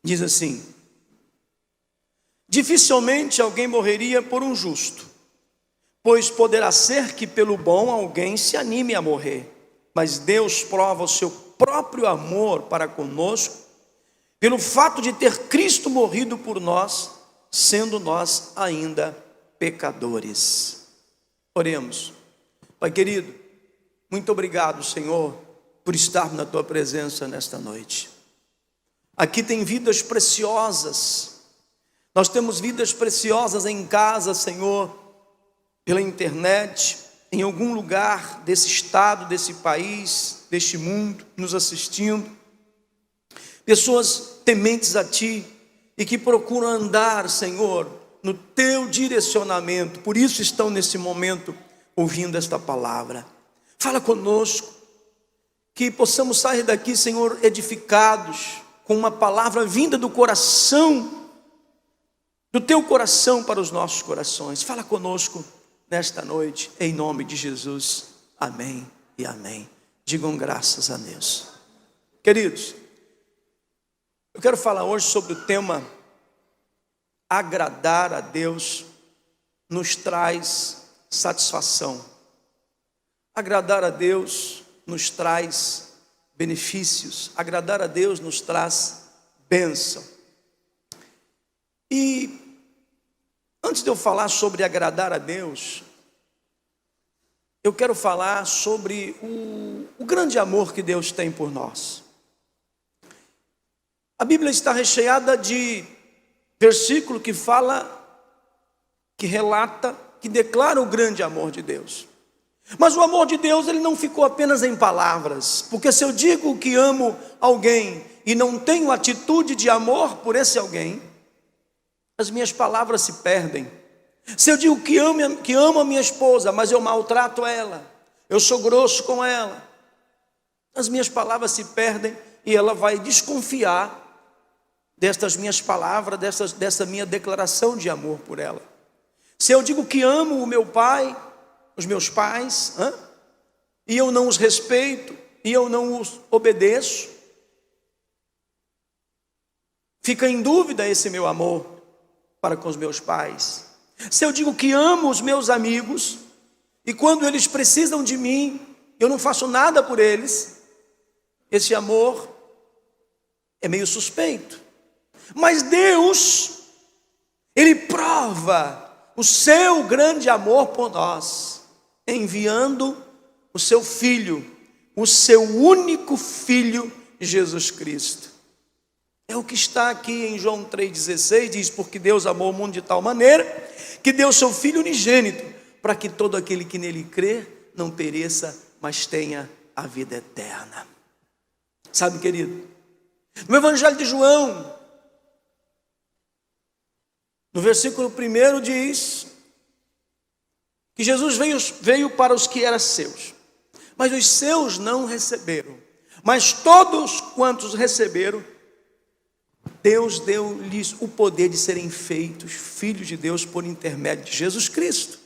Diz assim: dificilmente alguém morreria por um justo, pois poderá ser que pelo bom alguém se anime a morrer. Mas Deus prova o seu próprio amor para conosco, pelo fato de ter Cristo morrido por nós, sendo nós ainda pecadores. Oremos. Pai querido, muito obrigado, Senhor, por estar na tua presença nesta noite. Aqui tem vidas preciosas. Nós temos vidas preciosas em casa, Senhor, pela internet, em algum lugar desse estado, desse país, deste mundo, nos assistindo. Pessoas tementes a Ti e que procuram andar, Senhor, no Teu direcionamento. Por isso estão nesse momento ouvindo esta palavra. Fala conosco, que possamos sair daqui, Senhor, edificados, com uma palavra vinda do coração, do Teu coração para os nossos corações. Fala conosco nesta noite, em nome de Jesus. Amém e amém. Digam graças a Deus. Queridos, eu quero falar hoje sobre o tema: agradar a Deus nos traz satisfação. Agradar a Deus nos traz benefícios. Agradar a Deus nos traz bênção. E antes de eu falar sobre agradar a Deus, eu quero falar sobre o grande amor que Deus tem por nós. A Bíblia está recheada de versículo que fala, que relata, que declara o grande amor de Deus. Mas o amor de Deus, ele não ficou apenas em palavras, porque se eu digo que amo alguém e não tenho atitude de amor por esse alguém, as minhas palavras se perdem. Se eu digo que amo a minha esposa, mas eu maltrato ela, eu sou grosso com ela, as minhas palavras se perdem e ela vai desconfiar destas minhas palavras, dessa minha declaração de amor por ela. Se eu digo que amo o meu pai, os meus pais, e eu não os respeito, e eu não os obedeço, fica em dúvida esse meu amor para com os meus pais. Se eu digo que amo os meus amigos, e quando eles precisam de mim, eu não faço nada por eles, esse amor é meio suspeito. Mas Deus, Ele prova o seu grande amor por nós, enviando o seu Filho, o seu único Filho, Jesus Cristo. É o que está aqui em João 3,16, diz: porque Deus amou o mundo de tal maneira, que deu seu Filho unigênito, para que todo aquele que nele crê, não pereça, mas tenha a vida eterna. Sabe, querido, no Evangelho de João, no versículo 1 diz que Jesus veio para os que eram seus, mas os seus não receberam. Mas todos quantos receberam, Deus deu-lhes o poder de serem feitos filhos de Deus por intermédio de Jesus Cristo.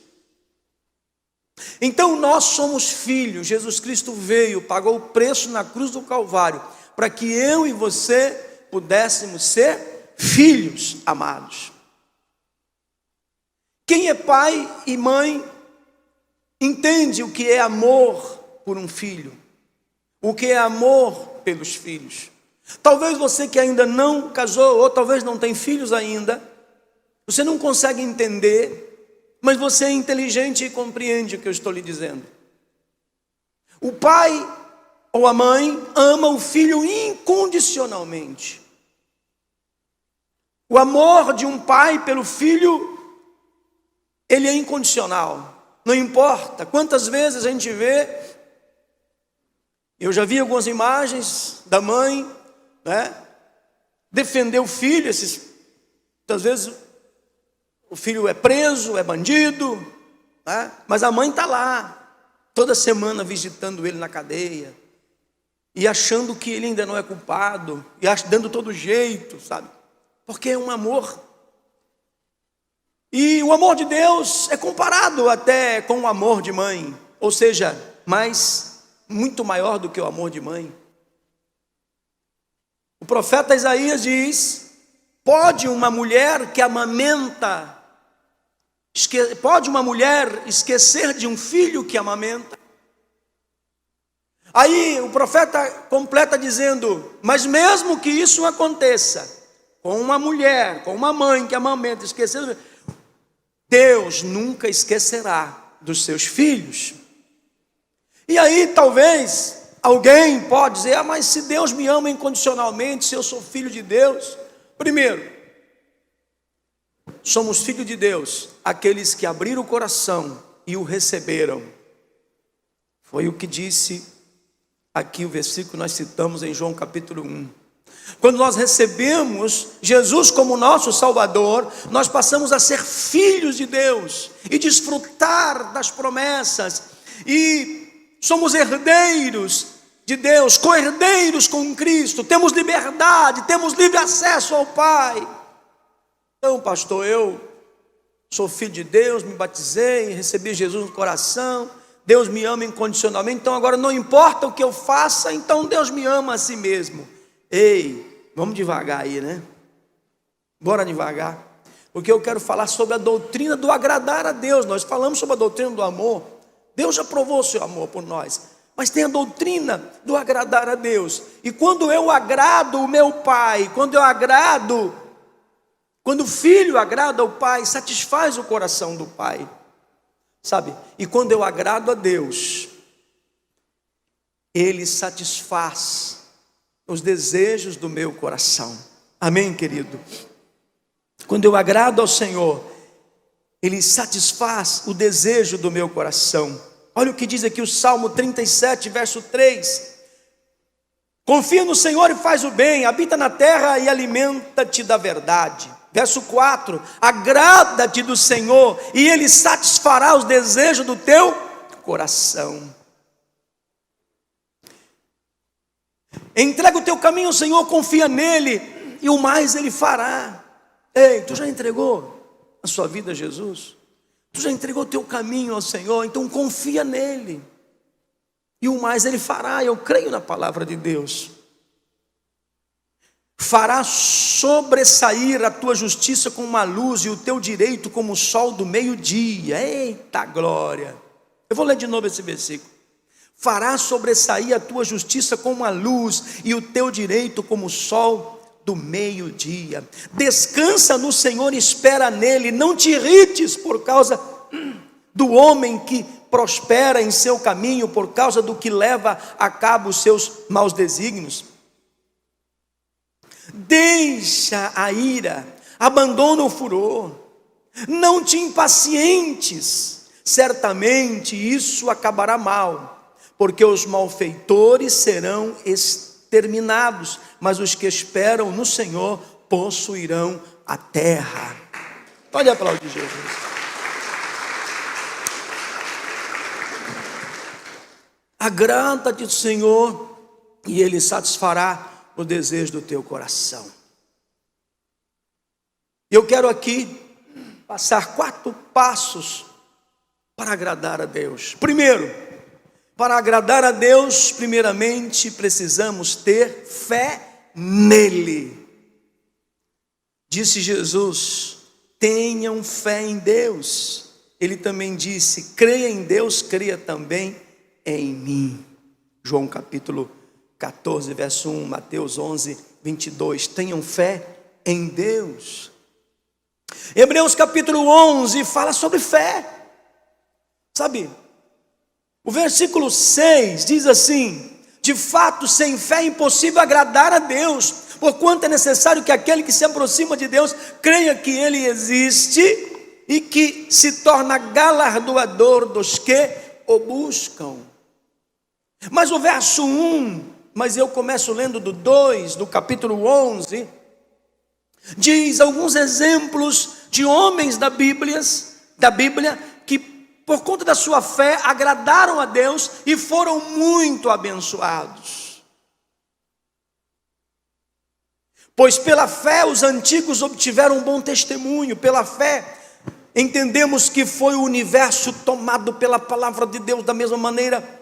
Então nós somos filhos. Jesus Cristo veio, pagou o preço na cruz do Calvário, para que eu e você pudéssemos ser filhos amados. Quem é pai e mãe entende o que é amor por um filho, o que é amor pelos filhos. Talvez você que ainda não casou, ou talvez não tem filhos ainda, você não consegue entender, mas você é inteligente e compreende o que eu estou lhe dizendo. O pai ou a mãe ama o filho incondicionalmente. O amor de um pai pelo filho, ele é incondicional. Não importa quantas vezes a gente vê, eu já vi algumas imagens da mãe, defender o filho. Muitas vezes o filho é preso, é bandido, mas a mãe está lá, toda semana visitando ele na cadeia, e achando que ele ainda não é culpado, e dando todo jeito, sabe? Porque é um amor. E o amor de Deus é comparado até com o amor de mãe, ou seja, muito maior do que o amor de mãe. O profeta Isaías diz pode uma mulher que amamenta, pode uma mulher esquecer de um filho que amamenta? Aí o profeta completa dizendo: mas mesmo que isso aconteça com uma mulher, com uma mãe que amamenta, esquecendo, Deus nunca esquecerá dos seus filhos. E aí talvez alguém pode dizer: ah, mas se Deus me ama incondicionalmente, se eu sou filho de Deus. Primeiro, somos filhos de Deus aqueles que abriram o coração e o receberam. Foi o que disse aqui o versículo que nós citamos em João capítulo 1. Quando nós recebemos Jesus como nosso Salvador, nós passamos a ser filhos de Deus e desfrutar das promessas, e somos herdeiros de Deus, co-herdeiros com Cristo, temos liberdade, temos livre acesso ao Pai. Então, pastor, eu sou filho de Deus, me batizei, recebi Jesus no coração, Deus me ama incondicionalmente, então agora não importa o que eu faça, então Deus me ama a si mesmo. Ei, vamos devagar aí, né? Bora devagar, porque eu quero falar sobre a doutrina do agradar a Deus. Nós falamos sobre a doutrina do amor, Deus já provou o seu amor por nós, mas tem a doutrina do agradar a Deus. E quando eu agrado o meu Pai, quando o filho agrada ao Pai, satisfaz o coração do Pai, sabe? E quando eu agrado a Deus, Ele satisfaz os desejos do meu coração. Amém, querido? Quando eu agrado ao Senhor, Ele satisfaz o desejo do meu coração. Olha o que diz aqui o Salmo 37, verso 3. Confia no Senhor e faz o bem, habita na terra e alimenta-te da verdade. Verso 4, agrada-te do Senhor e Ele satisfará os desejos do teu coração. Entrega o teu caminho ao Senhor, confia nele e o mais Ele fará. Ei, tu já entregou a sua vida a Jesus? Tu já entregou o teu caminho ao Senhor? Então confia nele e o mais Ele fará. Eu creio na palavra de Deus. Fará sobressair a tua justiça como uma luz e o teu direito como o sol do meio-dia. Eita glória! Eu vou ler de novo esse versículo. Fará sobressair a tua justiça como uma luz e o teu direito como o sol do meio-dia. Descansa no Senhor e espera nele. Não te irrites por causa do homem que prospera em seu caminho, por causa do que leva a cabo os seus maus desígnios. Deixa a ira, abandona o furor, não te impacientes, certamente isso acabará mal, porque os malfeitores serão exterminados, mas os que esperam no Senhor possuirão a terra. Pode aplaudir Jesus. Agrada-te do Senhor e Ele satisfará o desejo do teu coração. Eu quero aqui passar 4 passos para agradar a Deus. Primeiro, para agradar a Deus, primeiramente precisamos ter fé nele. Disse Jesus: tenham fé em Deus. Ele também disse: creia em Deus, creia também em mim. João capítulo 14, verso 1, Mateus 11, 22, tenham fé em Deus. Hebreus capítulo 11 fala sobre fé, sabe? O versículo 6 diz assim: de fato, sem fé é impossível agradar a Deus, porquanto é necessário que aquele que se aproxima de Deus creia que Ele existe e que se torna galardoador dos que o buscam. Mas o verso 1, mas eu começo lendo do 2, do capítulo 11, diz alguns exemplos de homens da Bíblia, que por conta da sua fé agradaram a Deus e foram muito abençoados. Pois pela fé os antigos obtiveram um bom testemunho. Pela fé entendemos que foi o universo tomado pela palavra de Deus, da mesma maneira,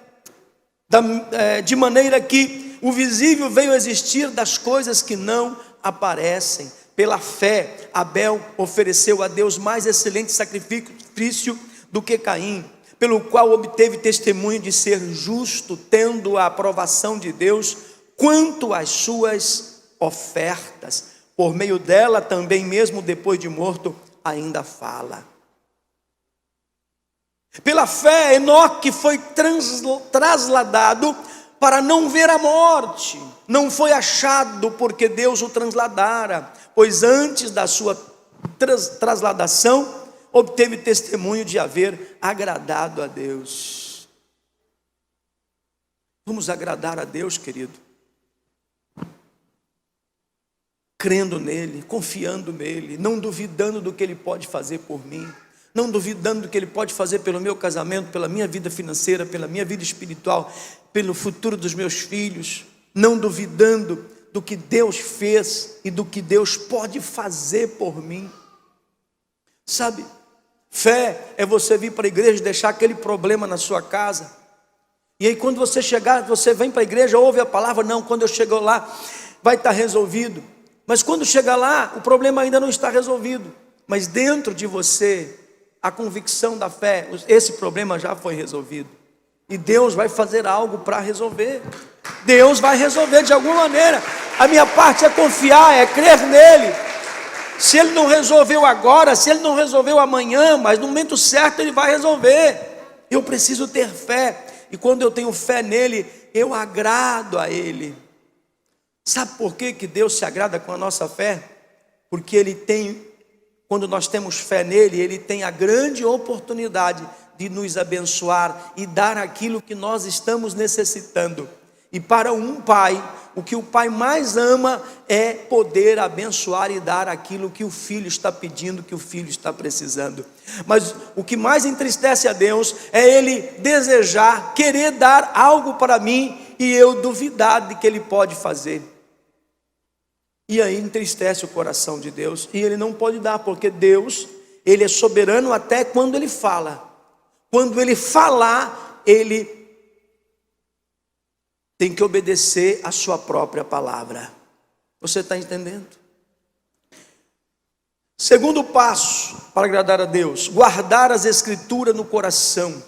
de maneira que o visível veio a existir das coisas que não aparecem. Pela fé, Abel ofereceu a Deus mais excelente sacrifício do que Caim, pelo qual obteve testemunho de ser justo, tendo a aprovação de Deus quanto às suas ofertas. Por meio dela também, mesmo depois de morto, ainda fala. Pela fé, Enoque foi trasladado para não ver a morte. Não foi achado porque Deus o trasladara, pois antes da sua trasladação, obteve testemunho de haver agradado a Deus. Vamos agradar a Deus, querido, crendo nele, confiando nele, não duvidando do que ele pode fazer por mim, não duvidando do que ele pode fazer pelo meu casamento, pela minha vida financeira, pela minha vida espiritual, pelo futuro dos meus filhos, não duvidando do que Deus fez e do que Deus pode fazer por mim. Sabe, fé é você vir para a igreja e deixar aquele problema na sua casa, e aí quando você chegar, você vem para a igreja, ouve a palavra, não, quando eu chego lá, vai estar resolvido. Mas quando chega lá, o problema ainda não está resolvido, mas dentro de você, a convicção da fé, esse problema já foi resolvido, e Deus vai fazer algo para resolver. Deus vai resolver de alguma maneira. A minha parte é confiar, é crer nele. Se ele não resolveu agora, se ele não resolveu amanhã, mas no momento certo ele vai resolver. Eu preciso ter fé, e quando eu tenho fé nele, eu agrado a ele. Sabe por que Deus se agrada com a nossa fé? Porque ele tem, quando nós temos fé nele, ele tem a grande oportunidade de nos abençoar e dar aquilo que nós estamos necessitando. E para um pai, o que o pai mais ama é poder abençoar e dar aquilo que o filho está pedindo, que o filho está precisando. Mas o que mais entristece a Deus é ele desejar, querer dar algo para mim e eu duvidar de que ele pode fazer. E aí entristece o coração de Deus, e ele não pode dar, porque Deus, ele é soberano até quando ele fala. Quando ele falar, ele tem que obedecer a sua própria palavra. Você está entendendo? Segundo passo para agradar a Deus: guardar as escrituras no coração.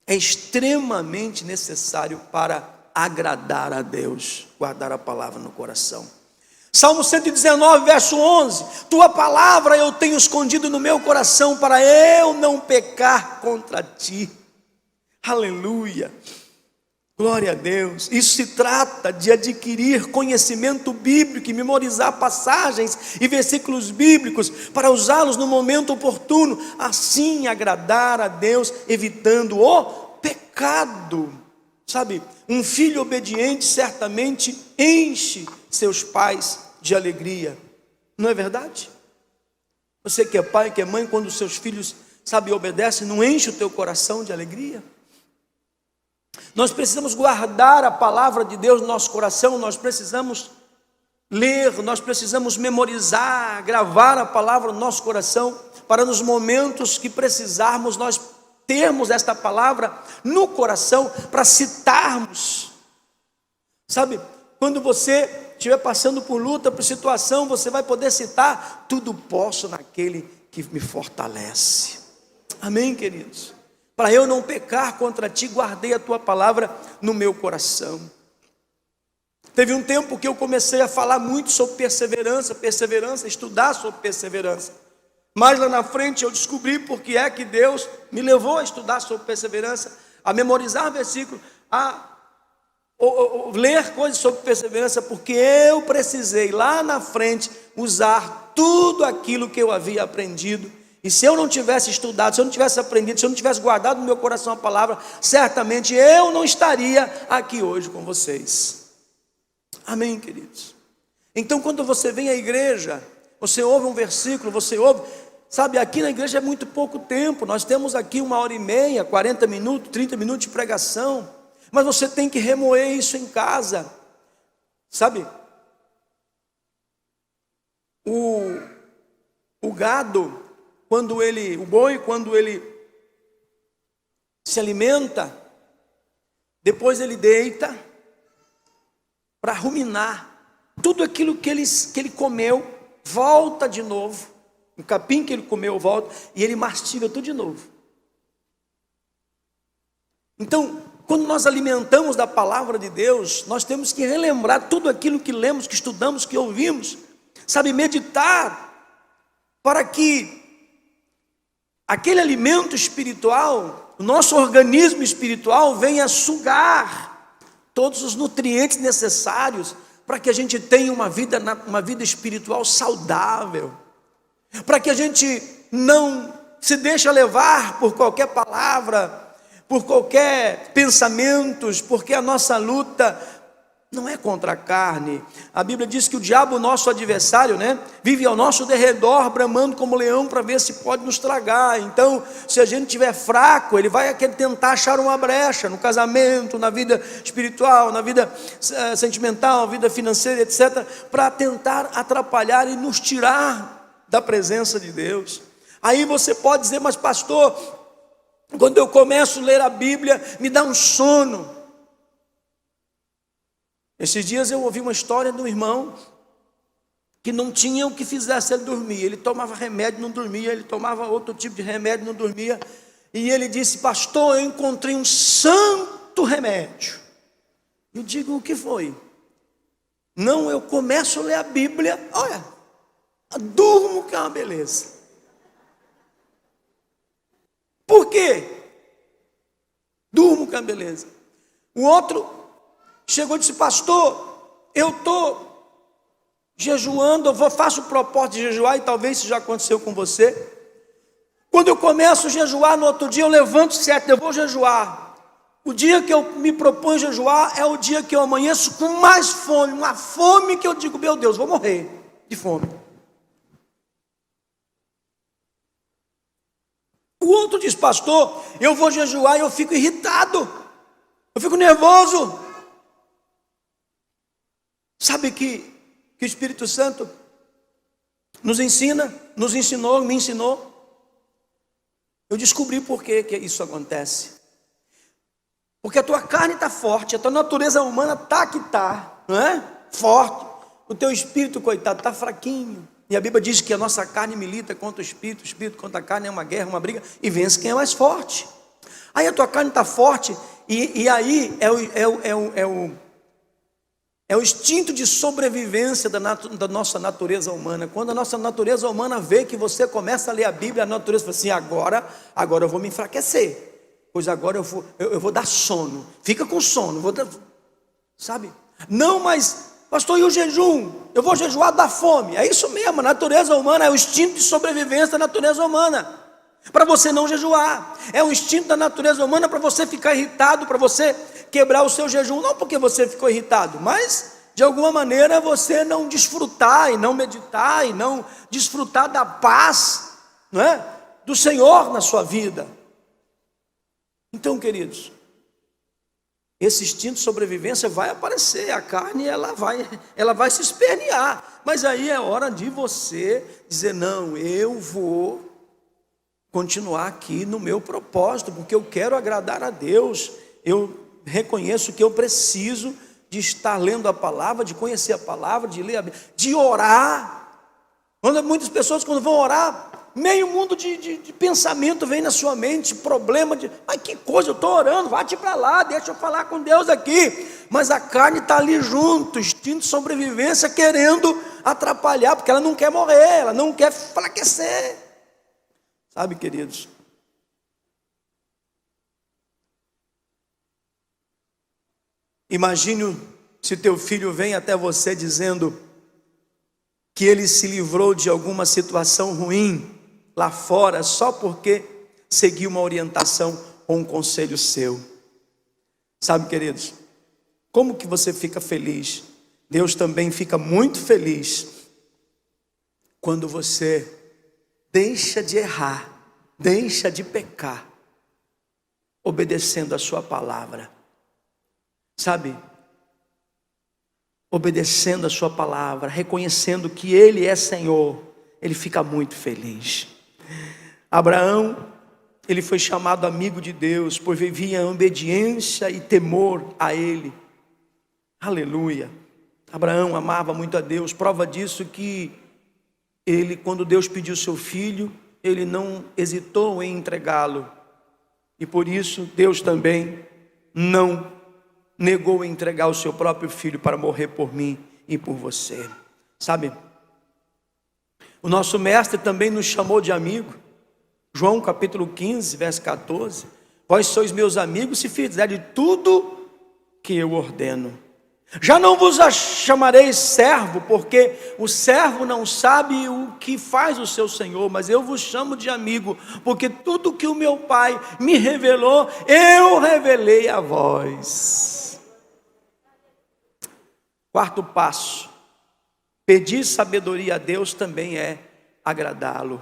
É extremamente necessário para agradar a Deus, guardar a palavra no coração. Salmo 119, verso 11: tua palavra eu tenho escondido no meu coração, para eu não pecar contra ti. Aleluia, glória a Deus. Isso se trata de adquirir conhecimento bíblico e memorizar passagens e versículos bíblicos para usá-los no momento oportuno, assim agradar a Deus, evitando o pecado. Sabe, um filho obediente certamente enche seus pais de alegria, não é verdade? Você que é pai, que é mãe, quando os seus filhos, sabe, obedecem, não enche o teu coração de alegria? Nós precisamos guardar a palavra de Deus no nosso coração, nós precisamos ler, nós precisamos memorizar, gravar a palavra no nosso coração, para nos momentos que precisarmos, nós termos esta palavra no coração para citarmos. Sabe, quando você estiver passando por luta, por situação, você vai poder citar: tudo posso naquele que me fortalece. Amém, queridos? Para eu não pecar contra ti, guardei a tua palavra no meu coração. Teve um tempo que eu comecei a falar muito sobre perseverança, estudar sobre perseverança. Mas lá na frente eu descobri porque é que Deus me levou a estudar sobre perseverança, a memorizar versículos, a ler coisas sobre perseverança, porque eu precisei lá na frente usar tudo aquilo que eu havia aprendido. E se eu não tivesse estudado, se eu não tivesse aprendido, se eu não tivesse guardado no meu coração a palavra, certamente eu não estaria aqui hoje com vocês. Amém, queridos? Então quando você vem à igreja, você ouve um versículo, você ouve, sabe, aqui na igreja é muito pouco tempo, nós temos aqui 1h30, 40 minutos, 30 minutos de pregação, mas você tem que remoer isso em casa, sabe? O gado, o boi, quando ele se alimenta, depois ele deita para ruminar, tudo aquilo que ele comeu volta de novo. O capim que ele comeu volta e ele mastiga tudo de novo. Então, quando nós alimentamos da palavra de Deus, nós temos que relembrar tudo aquilo que lemos, que estudamos, que ouvimos, sabe, meditar, para que aquele alimento espiritual, o nosso organismo espiritual venha sugar todos os nutrientes necessários para que a gente tenha uma vida espiritual saudável, para que a gente não se deixe levar por qualquer palavra, por qualquer pensamentos, porque a nossa luta não é contra a carne. A Bíblia diz que o diabo, nosso adversário, vive ao nosso derredor, bramando como leão para ver se pode nos tragar. Então, se a gente estiver fraco, ele vai tentar achar uma brecha no casamento, na vida espiritual, na vida sentimental, vida financeira, etc., para tentar atrapalhar e nos tirar da presença de Deus. Aí você pode dizer, mas pastor, quando eu começo a ler a Bíblia, me dá um sono. Esses dias eu ouvi uma história de um irmão que não tinha o que fizesse ele dormir. Ele tomava remédio, não dormia. Ele tomava outro tipo de remédio, não dormia. E ele disse, pastor, eu encontrei um santo remédio. Eu digo, o que foi? Não, eu começo a ler a Bíblia, olha, durmo que é uma beleza. Por quê? Durmo que é uma beleza. O outro chegou e disse, pastor, eu estou jejuando, faço o propósito de jejuar, e talvez isso já aconteceu com você. Quando eu começo a jejuar, no outro dia eu levanto certo, eu vou jejuar. O dia que eu me proponho jejuar é o dia que eu amanheço com mais fome, uma fome que eu digo, meu Deus, vou morrer de fome. O outro diz, pastor, eu vou jejuar e eu fico irritado, eu fico nervoso. Sabe que o Espírito Santo nos ensinou, me ensinou. Eu descobri por que isso acontece. Porque a tua carne está forte, a tua natureza humana está que está, não é? Forte. O teu espírito, coitado, está fraquinho. E a Bíblia diz que a nossa carne milita contra o espírito contra a carne, é uma guerra, uma briga, e vence quem é mais forte. Aí a tua carne está forte, e aí é o instinto de sobrevivência da nossa natureza humana. Quando a nossa natureza humana vê que você começa a ler a Bíblia, a natureza fala assim, agora eu vou me enfraquecer, pois agora eu vou dar sono, fica com sono, sabe? Não, mas pastor, e o jejum? Eu vou jejuar da fome. É isso mesmo, a natureza humana é o instinto de sobrevivência da natureza humana, para você não jejuar. É o instinto da natureza humana para você ficar irritado, para você quebrar o seu jejum, não porque você ficou irritado, mas de alguma maneira você não desfrutar e não meditar e não desfrutar da paz, não é? Do Senhor na sua vida. Então, queridos, esse instinto de sobrevivência vai aparecer, a carne ela vai se espernear, mas aí é hora de você dizer, não, eu vou continuar aqui no meu propósito, porque eu quero agradar a Deus. Eu reconheço que eu preciso de estar lendo a palavra, de conhecer a palavra, de ler a Bíblia, de orar. Muitas pessoas quando vão orar, meio mundo de pensamento vem na sua mente, problema de, mas que coisa, eu estou orando, vai-te para lá, deixa eu falar com Deus aqui. Mas a carne está ali junto, instinto de sobrevivência querendo atrapalhar, porque ela não quer morrer, ela não quer enfraquecer. Sabe, queridos, imagine se teu filho vem até você dizendo que ele se livrou de alguma situação ruim lá fora só porque seguiu uma orientação ou um conselho seu. Sabe, queridos, como que você fica feliz? Deus também fica muito feliz quando você deixa de errar, deixa de pecar, obedecendo a sua palavra. Sabe, obedecendo a sua palavra, reconhecendo que Ele é Senhor, Ele fica muito feliz. Abraão, ele foi chamado amigo de Deus, pois vivia em obediência e temor a Ele. Aleluia, Abraão amava muito a Deus. Prova disso que ele, quando Deus pediu seu filho, ele não hesitou em entregá-lo. E por isso Deus também não negou em entregar o seu próprio filho para morrer por mim e por você. Sabe, o nosso mestre também nos chamou de amigo. João capítulo 15, verso 14: vós sois meus amigos se fizerdes tudo que eu ordeno. Já não vos chamarei servo, porque o servo não sabe o que faz o seu senhor, mas eu vos chamo de amigo, porque tudo que o meu Pai me revelou, eu revelei a vós. Quarto passo: pedir sabedoria a Deus também é agradá-lo.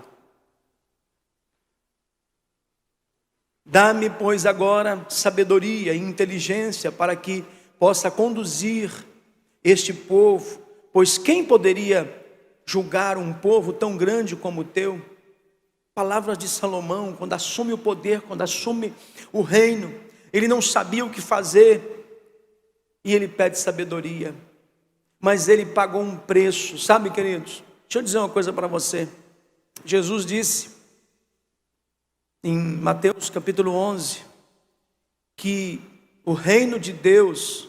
Dá-me, pois, agora sabedoria e inteligência para que possa conduzir este povo, pois quem poderia julgar um povo tão grande como o teu? Palavras de Salomão, quando assume o poder, quando assume o reino, ele não sabia o que fazer, e ele pede sabedoria, mas ele pagou um preço, sabe, queridos? Deixa eu dizer uma coisa para você. Jesus disse, em Mateus capítulo 11, que o reino de Deus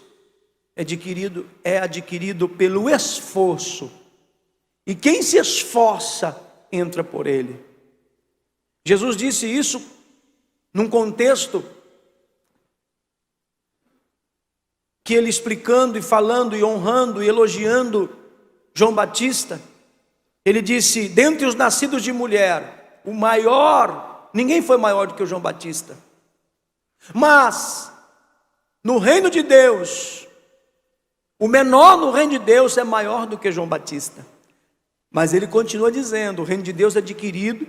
é adquirido pelo esforço, e quem se esforça entra por ele. Jesus disse isso num contexto que ele, explicando e falando e honrando e elogiando João Batista, ele disse: dentre os nascidos de mulher, o maior, ninguém foi maior do que o João Batista, mas no reino de Deus, o menor no reino de Deus é maior do que João Batista. Mas ele continua dizendo: o reino de Deus é adquirido,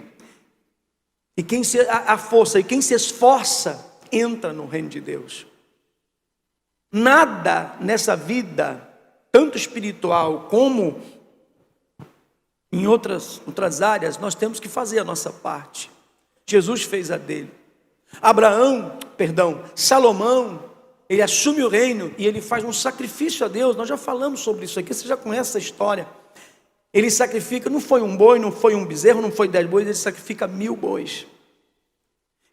e quem se esforça entra no reino de Deus. Nada nessa vida, tanto espiritual como em outras áreas, nós temos que fazer a nossa parte. Jesus fez a dele. Salomão, ele assume o reino e ele faz um sacrifício a Deus. Nós já falamos sobre isso aqui, você já conhece essa história. Ele sacrifica, não foi um boi, não foi um bezerro, não foi 10 bois, ele sacrifica 1000 bois.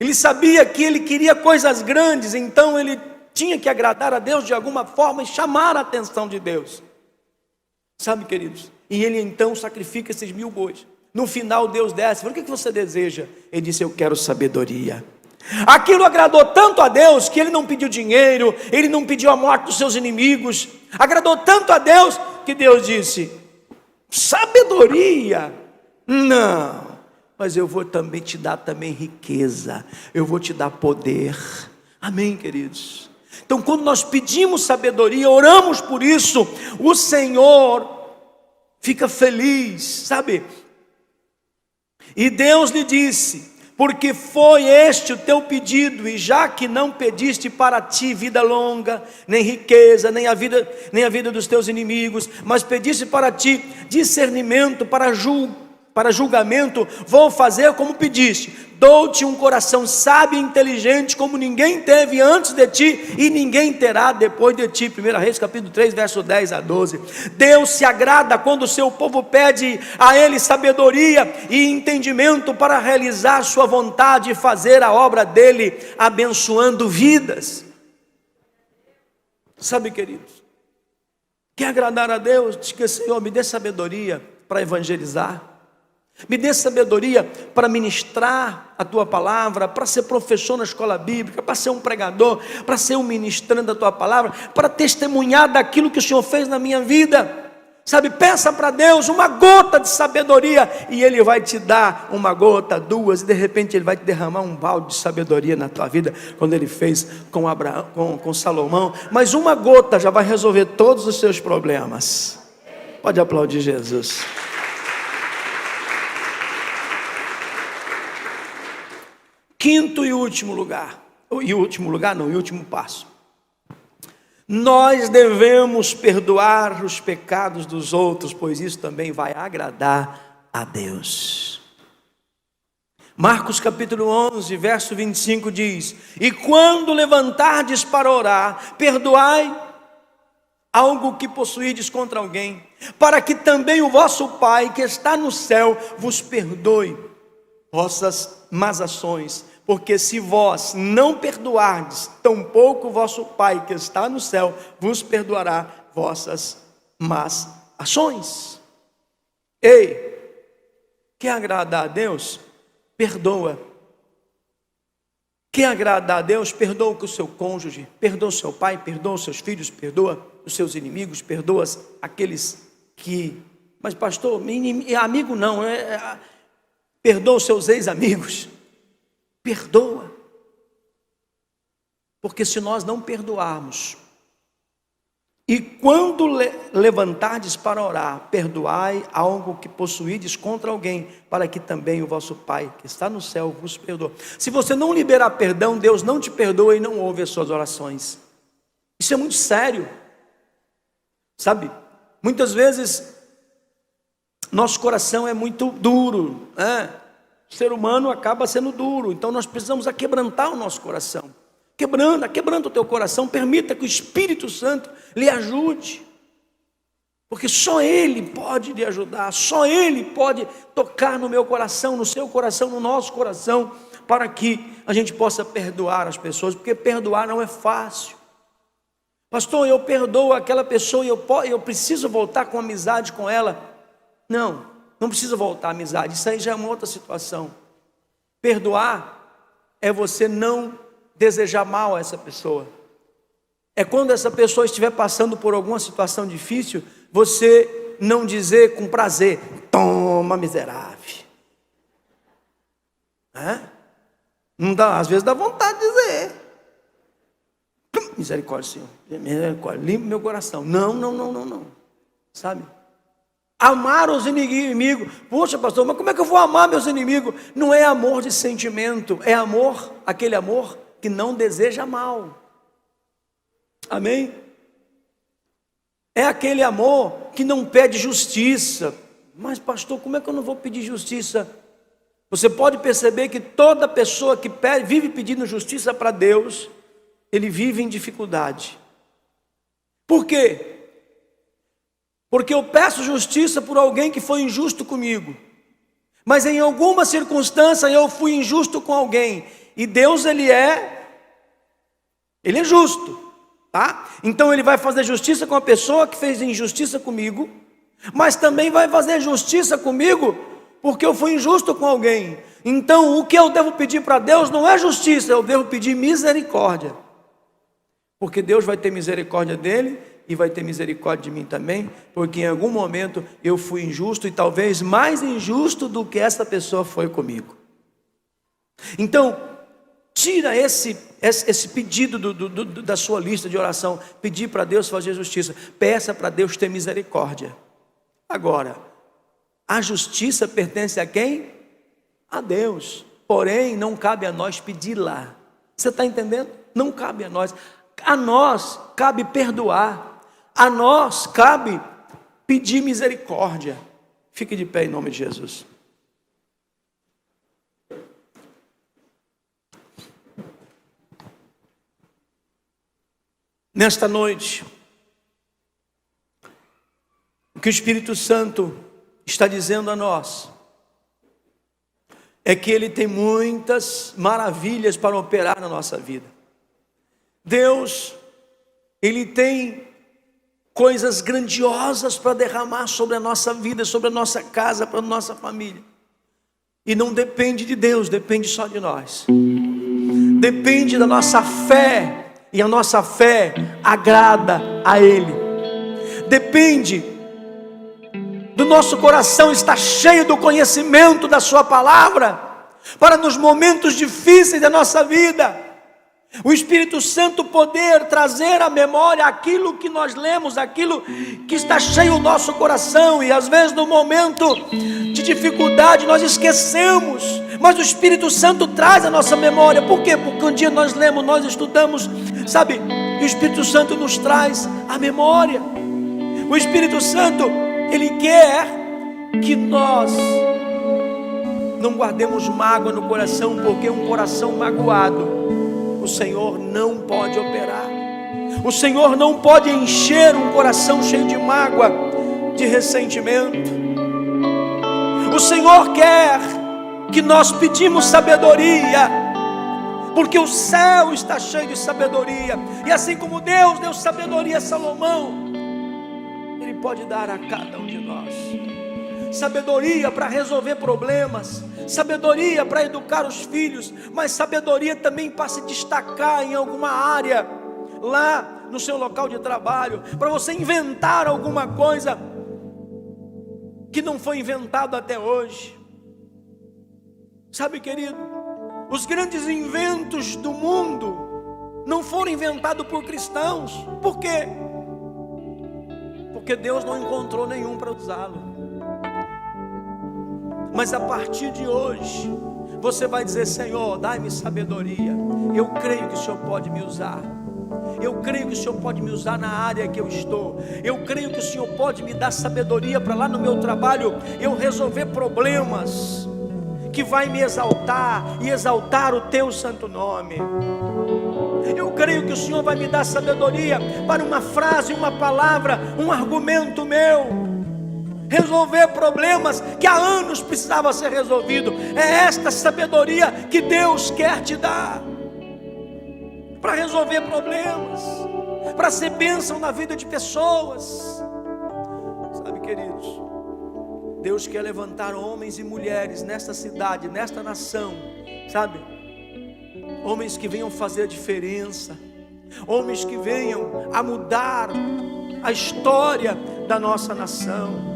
Ele sabia que ele queria coisas grandes, então ele tinha que agradar a Deus de alguma forma e chamar a atenção de Deus. Sabe, queridos? E ele então sacrifica esses 1000 bois. No final Deus desce: o que você deseja? Ele disse: eu quero sabedoria. Aquilo agradou tanto a Deus que ele não pediu dinheiro, ele não pediu a morte dos seus inimigos. Agradou tanto a Deus que Deus disse: sabedoria? Não, mas eu vou também te dar também riqueza, eu vou te dar poder. Amém, queridos? Então, quando nós pedimos sabedoria, oramos por isso, o Senhor fica feliz, sabe? E Deus lhe disse: porque foi este o teu pedido, e já que não pediste para ti vida longa, nem riqueza, nem a vida dos teus inimigos, mas pediste para ti discernimento, para julgamento, vou fazer como pediste. Dou-te um coração sábio e inteligente, como ninguém teve antes de ti, e ninguém terá depois de ti. 1 Reis capítulo 3, verso 10 a 12. Deus se agrada quando o seu povo pede a ele sabedoria e entendimento para realizar sua vontade e fazer a obra dele, abençoando vidas. Sabe, queridos, quer agradar a Deus? Diz que: Senhor, me dê sabedoria para evangelizar, me dê sabedoria para ministrar a tua palavra, para ser professor na escola bíblica, para ser um pregador, para ser um ministrante da tua palavra, para testemunhar daquilo que o Senhor fez na minha vida. Sabe, peça para Deus uma gota de sabedoria, e Ele vai te dar uma gota, duas, e de repente Ele vai te derramar um balde de sabedoria na tua vida, quando Ele fez com Salomão. Mas uma gota já vai resolver todos os seus problemas. Pode aplaudir Jesus. Quinto e último passo: nós devemos perdoar os pecados dos outros, pois isso também vai agradar a Deus. Marcos capítulo 11, verso 25 diz: e quando levantardes para orar, perdoai algo que possuídes contra alguém, para que também o vosso Pai que está no céu vos perdoe vossas más ações. Porque se vós não perdoardes, tampouco o vosso Pai que está no céu vos perdoará vossas más ações. Ei, quer agradar a Deus? Perdoa. Quer agradar a Deus? Perdoa o seu cônjuge, perdoa o seu pai, perdoa os seus filhos, perdoa os seus inimigos, perdoa aqueles que... Mas pastor, amigo não, perdoa os seus ex-amigos, perdoa. Porque se nós não perdoarmos, e quando levantardes para orar, perdoai algo que possuídes contra alguém, para que também o vosso Pai que está no céu vos perdoe. Se você não liberar perdão, Deus não te perdoa e não ouve as suas orações. Isso é muito sério, sabe? Muitas vezes nosso coração é muito duro, né? O ser humano acaba sendo duro, então nós precisamos aquebrantar o nosso coração. Quebranta o teu coração, permita que o Espírito Santo lhe ajude, porque só Ele pode lhe ajudar, só Ele pode tocar no meu coração, no seu coração, no nosso coração, para que a gente possa perdoar as pessoas, porque perdoar não é fácil. Pastor, eu perdoo aquela pessoa e eu preciso voltar com amizade com ela. Não precisa voltar à amizade, isso aí já é uma outra situação. Perdoar é você não desejar mal a essa pessoa. É quando essa pessoa estiver passando por alguma situação difícil, você não dizer com prazer: toma, miserável. Não dá, às vezes dá vontade de dizer: misericórdia, Senhor, misericórdia, limpa meu coração. Não, sabe? Amar os inimigos. Poxa, pastor, mas como é que eu vou amar meus inimigos? Não é amor de sentimento, é amor, aquele amor que não deseja mal. Amém? É aquele amor que não pede justiça. Mas pastor, como é que eu não vou pedir justiça? Você pode perceber que toda pessoa que vive pedindo justiça para Deus, ele vive em dificuldade. Por quê? Porque eu peço justiça por alguém que foi injusto comigo, mas em alguma circunstância eu fui injusto com alguém, e Deus ele é justo, tá? Então ele vai fazer justiça com a pessoa que fez injustiça comigo, mas também vai fazer justiça comigo porque eu fui injusto com alguém. Então o que eu devo pedir para Deus não é justiça, eu devo pedir misericórdia, porque Deus vai ter misericórdia dele e vai ter misericórdia de mim também, porque em algum momento eu fui injusto, e talvez mais injusto do que essa pessoa foi comigo. Então tira esse pedido da sua lista de oração, pedir para Deus fazer justiça. Peça para Deus ter misericórdia. Agora, a justiça pertence a quem? A Deus. Porém, não cabe a nós pedi-la. Você está entendendo? Não cabe a nós. A nós cabe perdoar. A nós cabe pedir misericórdia. Fique de pé em nome de Jesus. Nesta noite, o que o Espírito Santo está dizendo a nós é que Ele tem muitas maravilhas para operar na nossa vida. Deus, Ele tem coisas grandiosas para derramar sobre a nossa vida, sobre a nossa casa, para a nossa família. E não depende de Deus, depende só de nós. Depende da nossa fé. E a nossa fé agrada a Ele. Depende do nosso coração estar cheio do conhecimento da Sua palavra, para nos momentos difíceis da nossa vida, o Espírito Santo poder trazer à memória aquilo que nós lemos, aquilo que está cheio o nosso coração. E às vezes no momento de dificuldade nós esquecemos, mas o Espírito Santo traz a nossa memória. Por quê? Porque um dia nós lemos, nós estudamos, sabe? E o Espírito Santo nos traz a memória. O Espírito Santo, Ele quer que nós não guardemos mágoa no coração, porque um coração magoado o Senhor não pode operar. O Senhor não pode encher um coração cheio de mágoa, de ressentimento. O Senhor quer que nós pedimos sabedoria, porque o céu está cheio de sabedoria. E assim como Deus deu sabedoria a Salomão, Ele pode dar a cada um de nós sabedoria para resolver problemas, sabedoria para educar os filhos, mas sabedoria também para se destacar em alguma área, lá no seu local de trabalho, para você inventar alguma coisa que não foi inventado até hoje. Sabe, querido, os grandes inventos do mundo não foram inventados por cristãos. Por quê? Porque Deus não encontrou nenhum para usá-lo. Mas a partir de hoje, você vai dizer: Senhor, dai-me sabedoria. Eu creio que o Senhor pode me usar. Eu creio que o Senhor pode me usar na área que eu estou. Eu creio que o Senhor pode me dar sabedoria para lá no meu trabalho eu resolver problemas que vai me exaltar e exaltar o teu santo nome. Eu creio que o Senhor vai me dar sabedoria para uma frase, uma palavra, um argumento meu resolver problemas que há anos precisava ser resolvido. É esta sabedoria que Deus quer te dar para resolver problemas, para ser bênção na vida de pessoas. Sabe, queridos, Deus quer levantar homens e mulheres nesta cidade, nesta nação, sabe? Homens que venham fazer a diferença, homens que venham a mudar a história da nossa nação.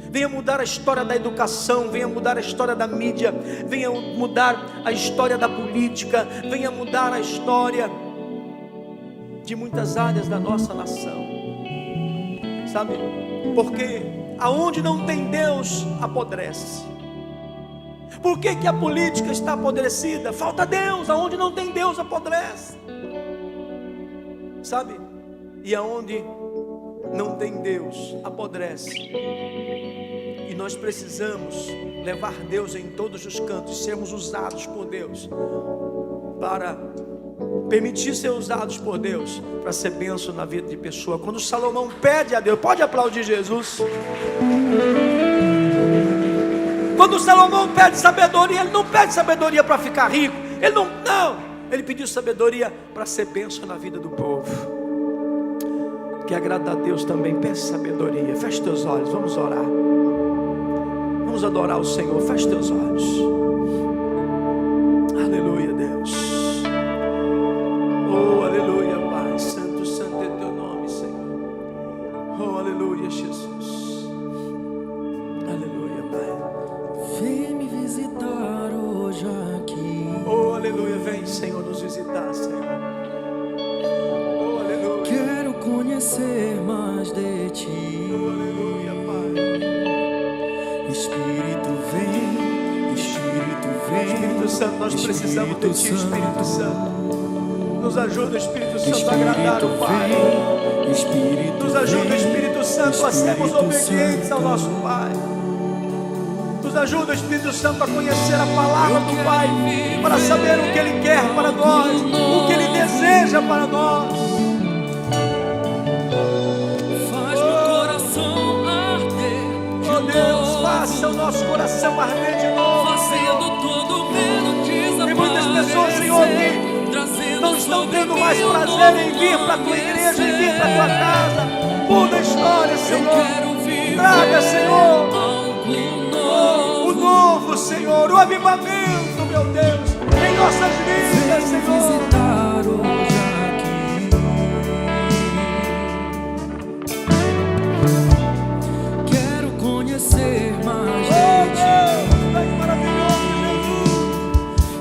Venha mudar a história da educação, venha mudar a história da mídia, venha mudar a história da política, venha mudar a história de muitas áreas da nossa nação. Sabe? Porque aonde não tem Deus, apodrece. Por que que a política está apodrecida? Falta Deus. Aonde não tem Deus, apodrece. Sabe? E aonde não tem Deus, apodrece. E nós precisamos levar Deus em todos os cantos, sermos usados por Deus, para permitir ser usados por Deus, para ser bênção na vida de pessoa. Quando Salomão pede a Deus, pode aplaudir Jesus. Quando Salomão pede sabedoria, ele não pede sabedoria para ficar rico, ele pediu sabedoria para ser bênção na vida do povo. Que agrada a Deus também, peça sabedoria. Feche teus olhos, vamos orar. Vamos adorar o Senhor, feche teus olhos. Aleluia, Deus. Oh, aleluia, Pai. Santo, santo é teu nome, Senhor. Oh, aleluia, Jesus. Aleluia, Pai. Vem me visitar hoje aqui. Oh, aleluia, vem, Senhor, nos visitar, Senhor. Oh, aleluia. Quero conhecer mais de ti. Oh, aleluia, Pai. Espírito vem, Espírito vem. Espírito Santo, nós precisamos de Ti, Espírito Santo. Nos ajuda, Espírito Santo, a agradar o Pai. Nos ajuda, Espírito Santo, a sermos obedientes ao nosso Pai. Nos ajuda, Espírito Santo, a conhecer a palavra do Pai, para saber o que Ele quer para nós, o que Ele deseja para nós. Faça o nosso coração arder de novo, Senhor. Tem muitas pessoas, Senhor, que não estão tendo mais prazer em vir para a tua igreja, em vir para a tua casa. Muda a história, Senhor. Traga, Senhor, o novo, Senhor, o avivamento, meu Deus, em nossas vidas, Senhor. Conhecer mais de ti.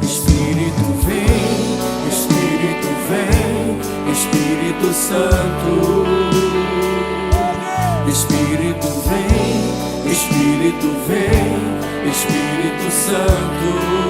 Espírito vem, Espírito vem, Espírito Santo. Espírito vem, Espírito vem, Espírito Santo.